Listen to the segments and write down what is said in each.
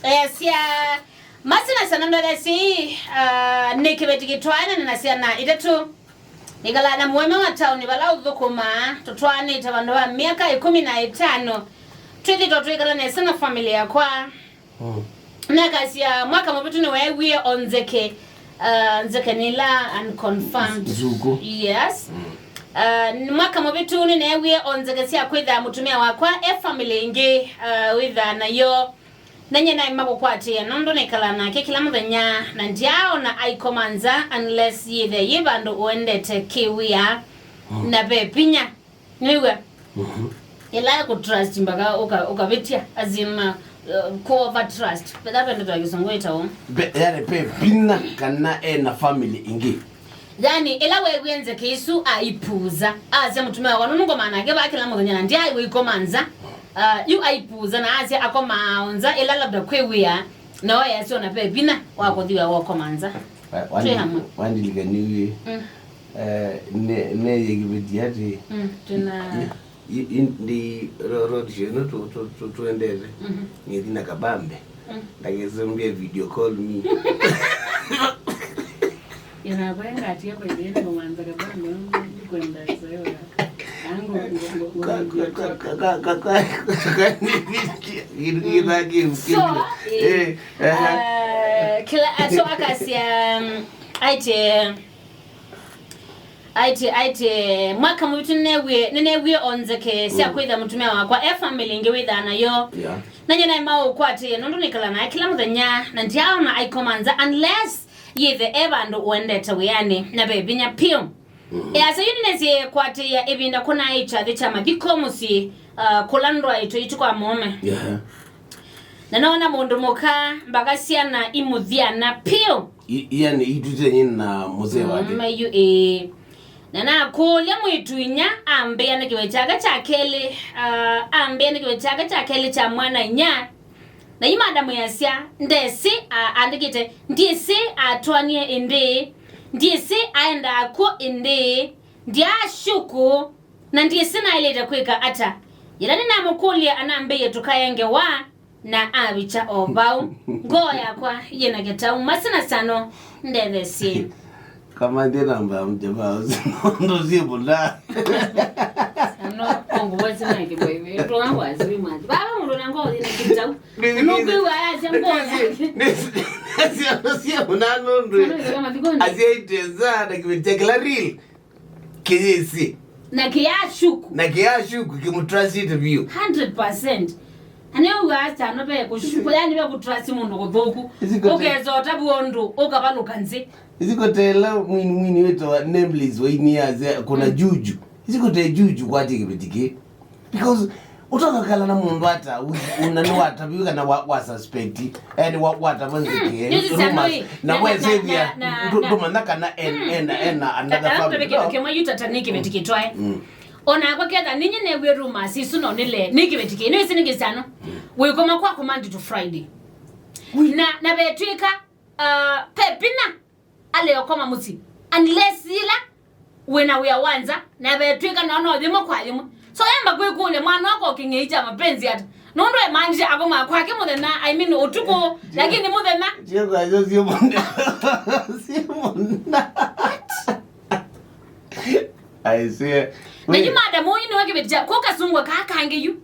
Masyaa masina sananda si ne kiveti kitwaine ninasia na itatu nikala na mweme wa town bala udhukuma tutwane tabando wa miaka 15 twidi totwikala na sana familia kwa nakasia mwaka mbitu ni wewe onzeke nzeke nila unconfirmed Zuko. Yes. Mwaka mbitu ni wewe onzeke sia kwitha mutumia wakwa family ingi witha na yo nanye na imako kwatia nondo nekala na kila muthenya na ndiao na aikomanza unless yithe yibando uendete kiwia na bepinya niwe ila ku trust mbaka ukavitia azima ko over trust bada ndo twagisongweta o yani pe pina kana na family ingi yani ila wewe enze kisu aipuza aze mutumia wanu ngo maana ke ba kila muthenya na ndiai we komanza you aipuza na azi akomaonza ila labda kwewia na waya sio na pepina wako dhiwa wako manza wandilika niwe ne yegibeti yati tuna ndi road to endele ngidina kabambe ndagezembia video call me yana kwenda atia kwa ile ngomanza kabambe kwenda sayo so akasia aite mwaka mbitu newe onzeke sia kwitha mutumia wakwa family ingi witha nayo nanye na imao kwati nondo nikala na kila muthenya na ndiao na aikomanza unless yithe ebando uendete wiani na bebinya pio so yunese kwati ya ebinda kuna icha chama dikomusi kulandwa ito itukwa mome na naona mundu muka mbagasia na imuthiana pio yani itute na muzee wake mayu na kulia mwituinya ambia na kiwechaga cha keli ambia na kiwechaga cha keli cha mwana nya na imadamu yasia ndesi andikite ndisi atwanie inde ndisi aenda ako inde ndia shuku na ndisi na ile kweka ata yirani na mukulia anambe tukayenge wa na abicha obau ngoya kwa yena geta masina sano ndethesi kama ndiye namba mjaba ndo zibula sano kongo wezi na kiboiwe to wangu azibi maji baba ndo nango ina kitau no kwa acha ngozi Asia unano ndo Asia iteza na kimetekela real kesi na kiashuku kimutransit view 100%. Aneo ugacha no be kushuku yani be kutrust mundu kuthoku ukezota buondo ukabaluka nzi izikotela mwini wetu wa nameless wa iniaze kuna juju izikote juju kwati kibetike because utokakala na mundu hata unanwata bika na wa suspect yani wata banzike na weze vya ndomandaka na another family kema yutataniki betike twae ona kwa kenda ninyi ne we room asisu no nile nikibetike no isinike sano we koma kwa Monday to Friday na betwika pepina ale okoma muti unless ila wena we awanza na betwika no dhimo kwa dhimo so yamba kwe kule mwana wako kingeija mapenzi hata nondo manje akoma kwake muthena I mean utuko lakini muthena jego ajo sio munda I see na you madam mo ino wakibetja ko kasungwa kakange yu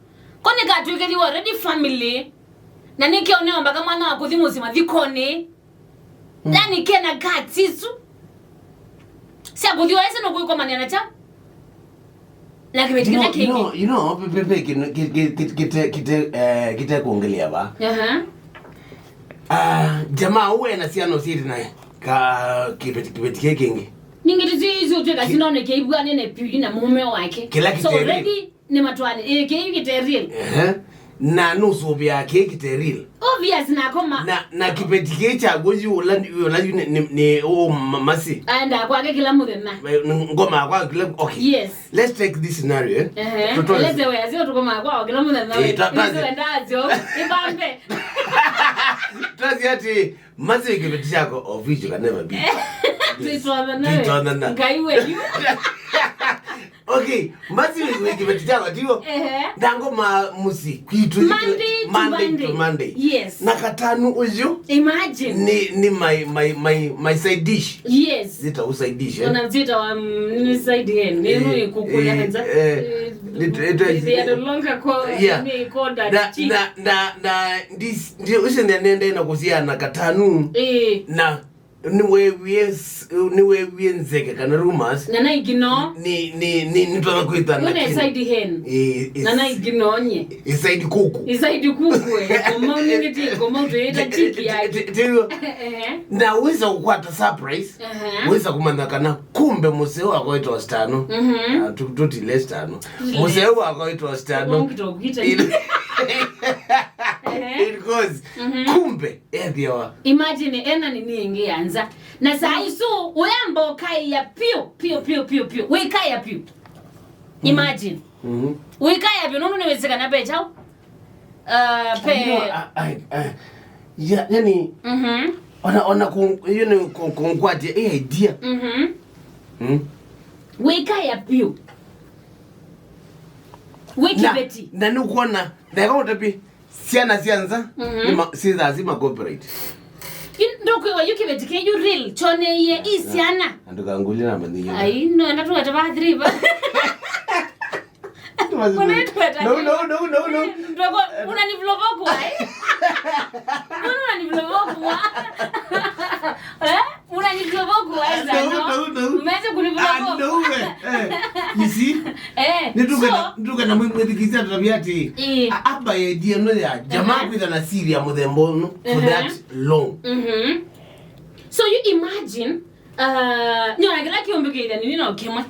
kone gatwike you already family na nikione ombaga mwana wako thimuzima thikone dani kena gatisu sia kuthiwa ese no kuiko mania na cha la kibetikana kiki you know pepe kite kuongelea ba jamaa uwe na siano siri naye ka kibetike kingi ningitizi hizo teka sinone keibwa nene pili na mume wake so already ni matwani keibi kiteril na nusu bya kite real obvious na koma na kibetike cha goji wala ni o masi anda kwake kila muthena ngoma kwa kila okay yes let's take this scenario let's way azio tukoma kwa kila muthena wewe ndazo ibambe tazi ati masi kibetike chako official can never be Tuitwana na ngaiwe yu Okay, mbasi kiveti chako tiyo. Dango musi kwitu Monday to Monday. Yes. Na katanu uju. Imagine. Ni my side dish. Yes. Zita u side dish. Zita wa ni side hen. Ni kukula henza. They are longer ni koda chick. Na this ndio usende nende na kusia na katanu. Na niwe wienzeke kana rumors nana igino ni twa kuita na kini side hen nana igino nye side kuku koma uningiti koma utoeta chiki yake na weza kukwata surprise weza kumandakana kumbe museo akoitwa stano tuti lestano museo akoitwa stano it goes kumbe ediwa imagine ena nini ingeanza na saa hizo uyambo kai ya pio we kai ya pio imagine we kai ya pio nono niwezekana pe chao pe yani ona yone konkwati idea we kai ya pio we kiveti na nukuona na kama utapi siana sianza si lazima cooperate ndoko wa kiveti ke you real chone ye isiana andukanguli na mandinyo ai no ndatu wata ba 3 ba no ndoko unani vlogoko ai unani vlogoko unani vlogoko ai zano umeze kulivlogoko you see nituka na mwedikizia tabiati aba ya idea no ya jamaa kwitha na siri ya muthembo no for that long so you imagine nyona kila kiombekeitha nini na ukimwa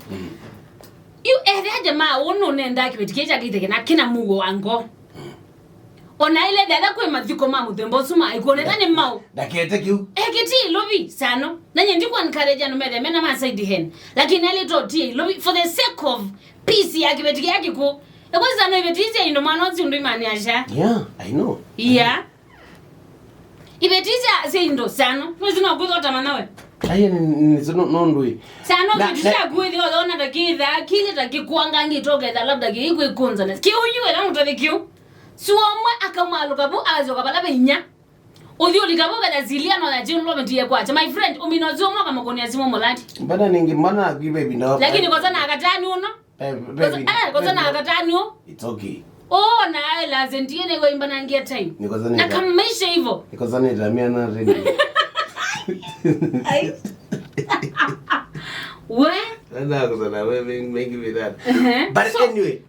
you jamaa uno nenda kibetikeja kite na kina mugo wango ona ile dada kwa mathiko ma muthembo suma ikoneta ni mau dakete kiu ekiti lobi sano nanye ndiko encourage no mede mena ma side hen lakini ile toti lobi for the sake of peace ya kibetike yake ko ekwaza no ibetise ino mwana nzi ndo imani asha I know ibetise sindo sano mwezina kuzota manawe aye ni no ndui sano bitisha kuithi ona dakitha kile takikuanga ngitogetha labda kiikunza na kiuyue na mutwe kiu suomwe akamaluka bu azoka bala benya uthi ulikaboga da ziliano na jinu lo ndiye kwacha my friend uminozo mwa kama koni azimo molati mbana ningi mbana akibe binda lakini kwa sana akatani uno kwa sana akatani it's okay na lazima ndiene kwa imbana ngia time na kama maisha hivyo niko sana itamia na ready what? Nada kusana wewe make me that. But anyway,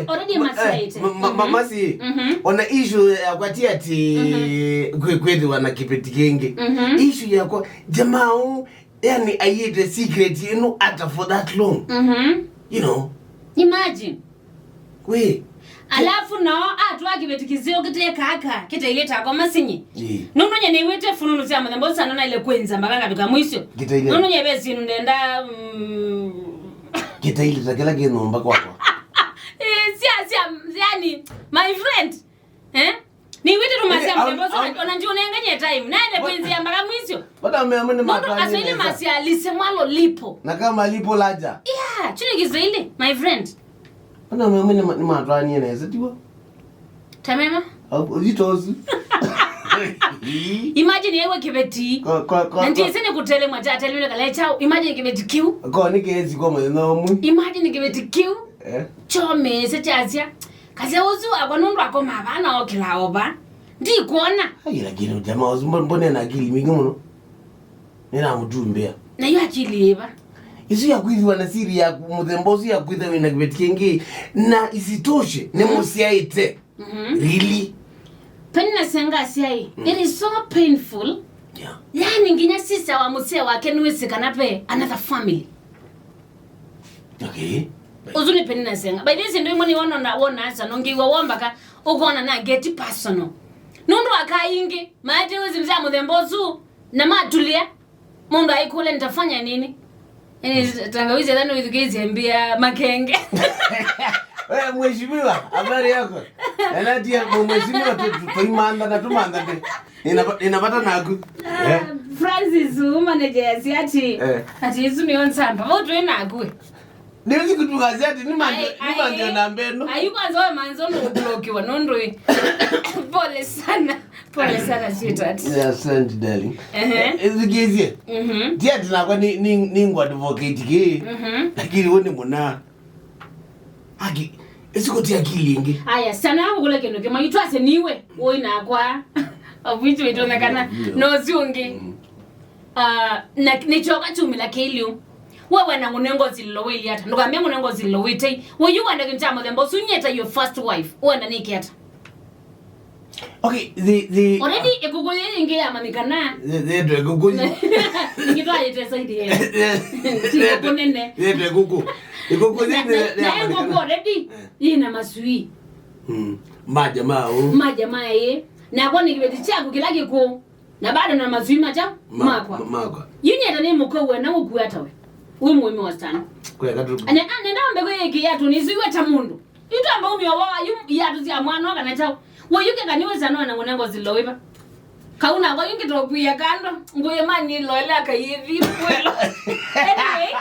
already masyaa. Mama si ona issue ya kwatia ati kweli wana kipeti kingi. Issue ya kwa jamaa yani ayete secret you know at for that long. You know. Imagine. We alafu no atwa kibetikizio kite kaka kite ile tako masinyi nono nye niwete fununu sia mathembo sana na ile kwenza mbaka bika mwisho nono nye besi nenda kite ile takela kinomba kwako sia yani my friend niwete rumasia mathembo sana onanjone nganye time naende kwenza mbaka mwisho bada meamene matani nono asili masyaa lisemwalo lipo na kama lipo laja chini kizaile my friend ana mimi ni matani yanaweza tiwa tamema uzitozi imagine yewe kiveti ndio sene kutele mwacha tele kale chao imagine kiveti kiu ko ni kezi kwa mwe imagine kiveti kiu chome se chazia kaza uzu akonondo akoma bana okilaoba ndi kuona hayi lakini jamaa mbone na akili mingi muno nina mtumbea na yo akili eba isu ya kuithiwa na siri ya muthembozi ya kuithiwa na kibeti kingi na isitoshe ni musiaite really penna senga siai it is so painful yani nginya sisa wa musea wake niwese kanape another family okay uzuni penna senga by this ndio mwoni wona asa nongiwa wombaka ukona na get personal nundu akaingi maate wezi mzaa muthembozu na matulia mundu aikule nitafanya nini tangawizi dhani withikizi mbia makenge wewe mheshimiwa habari yako anatia mheshimiwa tuimanda na tumanda ninapata naku Francis manager yasiati ati isu ni onsamba votu enakwe Ndio kutukazi ati ni manjo na mbeno ayuko azoe manzono ublokiwa nondwe pole sana sweetheart asante darling ezigezie dia tunakwa ni ngwa advocate ke lakini woni muna aki esikoti akilinge aya sana kule kino kema yitwase niwe woina kwa avitu itonekana no ziungi na nichoka chumi la kelio wewe na ngunengo ziloweli hata ndokwambia ngunengo zilowite wewe wanda kinchamo thembo sunyeta your first wife wanda nikiata okay the already ekugulye inge amanikana the ekugulye ngitwaye tesa idie tiye kunene the ekugu ekugulye na engo already ina masui majamaa ye na kwa nikibeti chako kilaki ko na bado na masui macha makwa yunyeta ni mukowe na ukuata we muimi wastana kwa katu nenda mbego yeki yatu niziwe ta mundu itamba umi wa yatu zya mwana kana chao we yuke kaniweza nona ngunengo zilowipa kauna kwa yungi tokuya kando nguye mani loela ka yivi kwelo anyway